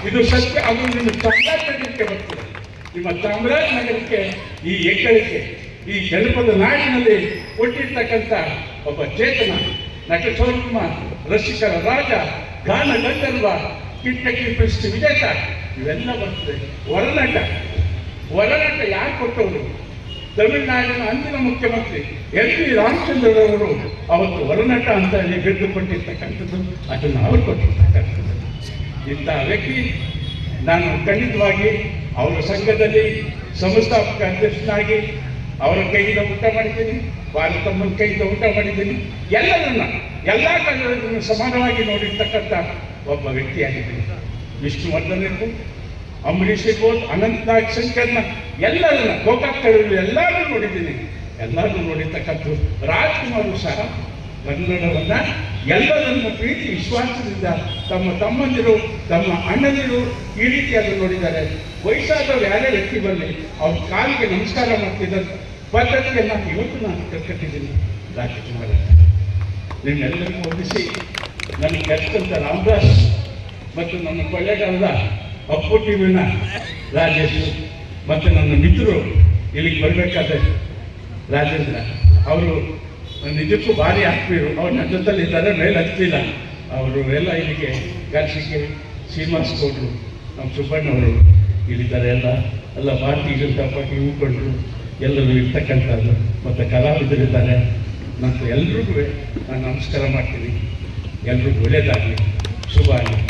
ಇದು ಸತ್ಯ. ಅದು ನಿಮ್ಮ ಚಾಮರಾಜನಗರಕ್ಕೆ ಬರ್ತದೆ. ನಿಮ್ಮ ಚಾಮರಾಜನಗರಕ್ಕೆ ಈ ಹೆಗ್ಗಳಿಕೆ, ಈ ಜನಪದ ನಾಡಿನಲ್ಲಿ ಕೊಟ್ಟಿರ್ತಕ್ಕಂಥ ಒಬ್ಬ ಚೇತನ ನಟ ಸೌರಮ್ಮ, ರಸಿಕರ ರಾಜ, ಗಾನ ಗಂಧರ್ವ, ಕಿಟ್ಟಕಿ ಪ್ರಶಸ್ತಿ ವಿಜೇತ ಇವೆಲ್ಲ ಬರ್ತದೆ. ಹೊರನಟ ಯಾರು ಕೊಟ್ಟವರು? ತಮಿಳುನಾಡಿನ ಅಂದಿನ ಮುಖ್ಯಮಂತ್ರಿ ಎಲ್ ವಿ ರಾಮಚಂದ್ರರವರು ಅವತ್ತು ಹೊರನಟ ಅಂತ ಗೆದ್ದು ಕೊಟ್ಟಿರ್ತಕ್ಕಂಥದ್ದು, ಅದನ್ನು ಅವರು ಕೊಟ್ಟಿರ್ತಕ್ಕಂಥದ್ದು. ಇಂಥ ವ್ಯಕ್ತಿ ನಾನು ಖಂಡಿತವಾಗಿ ಅವರ ಸಂಘದಲ್ಲಿ ಸಂಸ್ಥಾಪಕ ಅಧ್ಯಕ್ಷನಾಗಿ ಅವರ ಕೈಯಿಂದ ಊಟ ಮಾಡಿದ್ದೀನಿ, ಭಾರತಮ್ಮನ ಕೈಯಿಂದ ಊಟ ಮಾಡಿದ್ದೀನಿ. ಎಲ್ಲ ಕನ್ನಡಗಳನ್ನು ಸಮಾನವಾಗಿ ನೋಡಿರ್ತಕ್ಕಂಥ ಒಬ್ಬ ವ್ಯಕ್ತಿಯಾಗಿದ್ದೀನಿ. ವಿಷ್ಣುವರ್ಧನ್ ಇರ್ಬೋದು, ಅಂಬರೀಷ್ ಇರ್ಬೋದು, ಅನಂತನಾಗ್, ಶಂಕರ್ನ ಎಲ್ಲರನ್ನ ಗೋಕಾಕ್ಗಳಲ್ಲಿ ಎಲ್ಲರೂ ನೋಡಿದ್ದೀನಿ. ಎಲ್ಲರೂ ನೋಡಿರ್ತಕ್ಕಂಥ ರಾಜ್ಕುಮಾರು ಸಹ ಕನ್ನಡವನ್ನು ಎಲ್ಲರನ್ನು ಪ್ರೀತಿ ವಿಶ್ವಾಸದಿಂದ ತಮ್ಮ ತಮ್ಮಂದಿರು, ತಮ್ಮ ಅಣ್ಣಂದಿರು ಈ ರೀತಿಯಾಗಿ ನೋಡಿದ್ದಾರೆ. ವಯಸ್ಸಾದವ್ರು ಯಾರೇ ವ್ಯಕ್ತಿ ಬರಲಿ ಅವ್ರ ಕಾಲಿಗೆ ನಮಸ್ಕಾರ ಮಾಡ್ತಿದ್ದ ಪದ್ಧತಿಯನ್ನು ಇವತ್ತು ನಾನು ಕಟ್ಟಿದ್ದೀನಿ. ರಾಜ್ಕುಮಾರ ನಿಮ್ಮೆಲ್ಲರಿಗೂ ಹೊಂದಿಸಿ ನನಗೆ ಕರೆದಂಥ ರಾಮದಾಸ್ ಮತ್ತು ನನ್ನ ಕೊಳ್ಳೇಗಾಲದ ಅಪ್ಪು ಟಿವಿನ ರಾಜೇಶ್ ಮತ್ತು ನನ್ನ ಮಿತ್ರರು ಇಲ್ಲಿಗೆ ಬರಬೇಕಾದ್ರೆ ರಾಜೇಂದ್ರ ಅವರು ನಿಜಕ್ಕೂ ಭಾರಿ ಆತ್ಮೀಯರು. ಅವ್ರು ನನ್ನ ಜೊತೆಲಿದ್ದಾರೆ, ಮೇಲೆ ಹತ್ತಿಲ್ಲ. ಅವರು ಎಲ್ಲ ಇಲ್ಲಿಗೆ ಗಾರ್ಸಿಕೆ ಶ್ರೀನಿವಾಸ್ ಗೌಡರು, ನಮ್ಮ ಸುಬ್ಬಣ್ಣವರು ಇಲ್ಲಿದ್ದಾರೆ. ಎಲ್ಲ ಭಾರತೀಯ ಜನತಾ ಪಾರ್ಟಿ ಹೂಕೊಂಡ್ರು ಎಲ್ಲರೂ ಇರ್ತಕ್ಕಂಥದ್ದು ಮತ್ತು ಕಲಾವಿದರಿದ್ದಾರೆ. ಮತ್ತು ಎಲ್ರಿಗೂ ನಾನು ನಮಸ್ಕಾರ ಮಾಡ್ತೀನಿ. ಎಲ್ರಿಗೂ ಒಳ್ಳೆಯದಾಗಲಿ, ಶುಭ ಆಗಲಿ.